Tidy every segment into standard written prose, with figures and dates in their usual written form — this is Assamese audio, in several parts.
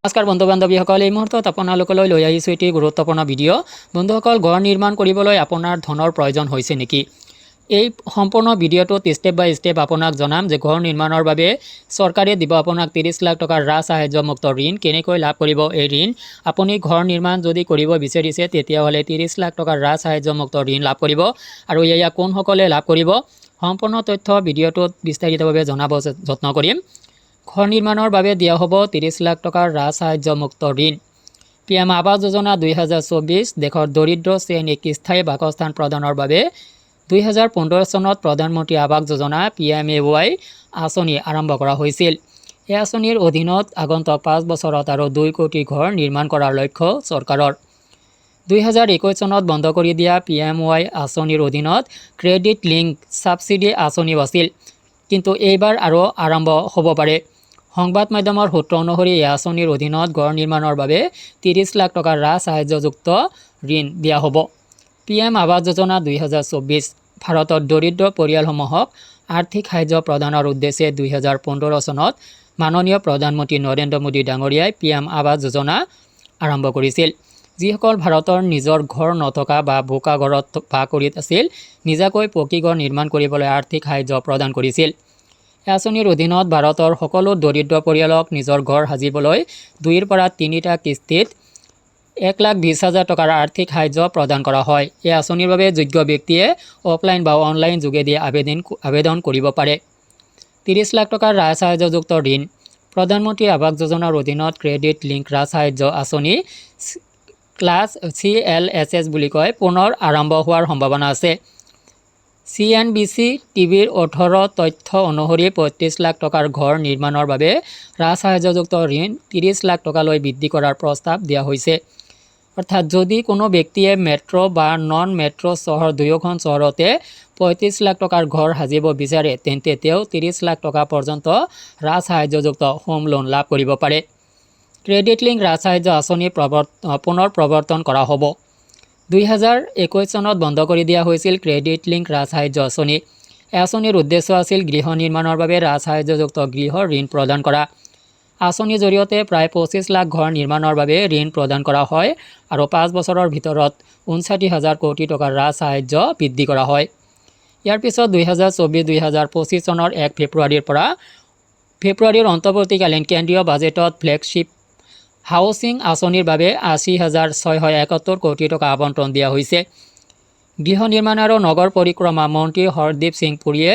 নমস্কাৰ বন্ধু বান্ধৱীসকল, এই মুহূৰ্তত আপোনালোকলৈ লৈ আহিছোঁ এটি গুৰুত্বপূৰ্ণ ভিডিঅ'। বন্ধুসকল, ঘৰ নিৰ্মাণ কৰিবলৈ আপোনাৰ ধনৰ প্ৰয়োজন হৈছে নেকি? এই সম্পূৰ্ণ ভিডিঅ'টোত ষ্টেপ বাই ষ্টেপ আপোনাক জনাম যে ঘৰ নিৰ্মাণৰ বাবে চৰকাৰে দিব আপোনাক 30 লাখ টকাৰ ৰাজ সাহায্যমুক্ত ঋণ। কেনেকৈ লাভ কৰিব এই ঋণ? আপুনি ঘৰ নিৰ্মাণ যদি কৰিব বিচাৰিছে তেতিয়াহ'লে 30 লাখ টকাৰ ৰাজ সাহায্যমুক্ত ঋণ লাভ কৰিব। আৰু এয়া কোনসকলে লাভ কৰিব? সম্পূৰ্ণ তথ্য ভিডিঅ'টোত বিস্তাৰিতভাৱে জনাব যত্ন কৰিম। ঘৰ নিৰ্মাণৰ বাবে দিয়া হ'ব 30 লাখ টকাৰ ৰাজ সাহায্যমুক্ত ঋণ। PM আৱাস যোজনা 2024 দেশৰ দৰিদ্ৰ শ্ৰেণীক স্থায়ী বাসস্থান প্ৰদানৰ বাবে 2015 চনত প্ৰধানমন্ত্ৰী আৱাস যোজনা PMAY আঁচনি আৰম্ভ কৰা হৈছিল। এই আঁচনিৰ অধীনত আগন্তুক 5 বছৰত আৰু 2 কোটি ঘৰ নিৰ্মাণ কৰাৰ লক্ষ্য চৰকাৰৰ। 2021 চনত বন্ধ কৰি দিয়া PMAY আঁচনিৰ অধীনত ক্ৰেডিট লিংক ছাবচিডি আঁচনিও আছিল, কিন্তু এইবাৰ আৰু আৰম্ভ হ'ব পাৰে। সংবাদ মাধ্যমৰ সূত্ৰ অনুসৰি এই আঁচনিৰ অধীনত ঘৰ নিৰ্মাণৰ বাবে 30 লাখ টকাৰ ৰাজ সাহায্যযুক্ত ঋণ দিয়া হ'ব। PM আৱাস যোজনা 2024 ভাৰতৰ দৰিদ্ৰ পৰিয়ালসমূহক আৰ্থিক সাহায্য প্ৰদানৰ উদ্দেশ্যে 2015 চনত মাননীয় প্ৰধানমন্ত্ৰী নৰেন্দ্ৰ মোদী ডাঙৰীয়াই PM আৱাস যোজনা আৰম্ভ কৰিছিল। যিসকল ভাৰতৰ নিজৰ ঘৰ নথকা বা বোকা ঘৰত বাস কৰি আছিল, নিজাকৈ পকী ঘৰ নিৰ্মাণ কৰিবলৈ আৰ্থিক সাহায্য প্ৰদান কৰিছিল। এই আঁচনিৰ অধীনত ভাৰতৰ সকলো দৰিদ্ৰ পৰিয়ালক নিজৰ ঘৰ সাজিবলৈ 2ৰ পৰা 3টা কিস্তিত 1,20,000 টকাৰ আৰ্থিক সাহায্য প্ৰদান কৰা হয়। এই আঁচনিৰ বাবে যোগ্য ব্যক্তিয়ে অফলাইন বা অনলাইন যোগেদি আবেদন কৰিব পাৰে। 30 লাখ টকাৰ ৰাজ সাহায্যযুক্ত ঋণ। প্ৰধানমন্ত্ৰী আৱাস যোজনাৰ অধীনত ক্ৰেডিট লিংক ৰাজ সাহায্য আঁচনি ক্লাছ CLSS বুলি কয় পুনৰ আৰম্ভ হোৱাৰ সম্ভাৱনা আছে। CNBC টিভিৰ 18 তথ্য অনুসৰি 35 লাখ টকাৰ ঘৰ নিৰ্মাণৰ বাবে ৰাজ সাহায্যযুক্ত ঋণ 30 লাখ টকালৈ বৃদ্ধি কৰাৰ প্ৰস্তাৱ দিয়া হৈছে। অৰ্থাৎ যদি কোনো ব্যক্তিয়ে মেট্ৰ' বা নন মেট্ৰ' চহৰ দুয়োখন চহৰতে 35 লাখ টকাৰ ঘৰ সাজিব বিচাৰে তেন্তে তেওঁ 30 লাখ টকা পৰ্যন্ত ৰাজ সাহায্যযুক্ত হোম লোন লাভ কৰিব পাৰে। ক্ৰেডিট লিংক ৰাজ সাহায্য আঁচনি পুনৰ প্ৰৱৰ্তন কৰা হ'ব। 2021 চনত বন্ধ কৰি দিয়া হৈছিল ক্ৰেডিট লিংক ৰাজ সাহায্য আঁচনি। এই আঁচনিৰ উদ্দেশ্য আছিল গৃহ নিৰ্মাণৰ বাবে ৰাজ সাহায্যযুক্ত গৃহ ঋণ প্ৰদান কৰা। আঁচনিৰ জৰিয়তে প্ৰায় 25 লাখ ঘৰ নিৰ্মাণৰ বাবে ঋণ প্ৰদান কৰা হয় আৰু 5 বছৰৰ ভিতৰত 59,000 কোটি টকাৰ ৰাজ সাহায্য বৃদ্ধি কৰা হয়। ইয়াৰ পিছত 2024-2025 চনৰ 1 ফেব্ৰুৱাৰীৰ অন্তৰ্বৰ্তীকালীন কেন্দ্ৰীয় বাজেটত ফ্লেগশ্বিপ হাউচিং আঁচনিৰ বাবে 80,671 কোটি টকা আবণ্টন দিয়া হৈছে। গৃহ নিৰ্মাণ আৰু নগৰ পৰিক্ৰমা মন্ত্ৰী হৰদীপ সিং পুৰীয়ে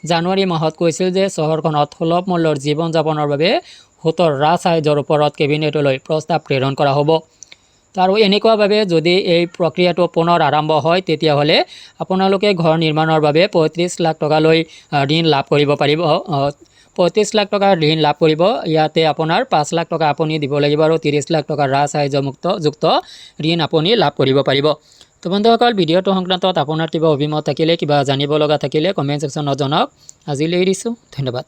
জানুৱাৰী মাহত কৈছিল যে চহৰখনত সুলভ মূল্যৰ জীৱন যাপনৰ বাবে 70 ৰাজ সাহায্যৰ ওপৰত কেবিনেটলৈ প্ৰস্তাৱ প্ৰেৰণ কৰা হ'ব। আৰু এনেকুৱাভাৱে যদি এই প্ৰক্ৰিয়াটো পুনৰ আৰম্ভ হয় তেতিয়াহ'লে আপোনালোকে ঘৰ নিৰ্মাণৰ বাবে 35 লাখ টকালৈ ঋণ লাভ কৰিব পাৰিব। 35 লাখ টকাৰ ঋণ লাভ কৰিব। ইয়াতে আপোনাৰ 5 লাখ টকা আপুনি দিব লাগিব আৰু 30 লাখ টকাৰ ৰাজ সাহায্যযুক্ত ঋণ আপুনি লাভ কৰিব পাৰিব। তো বন্ধুসকল, ভিডিঅ'টো সংক্ৰান্তত আপোনাৰ কিবা অভিমত থাকিলে, কিবা জানিব লগা থাকিলে কমেণ্ট ছেকশ্যনত জনাওক। আজিলৈ এৰিছোঁ, ধন্যবাদ।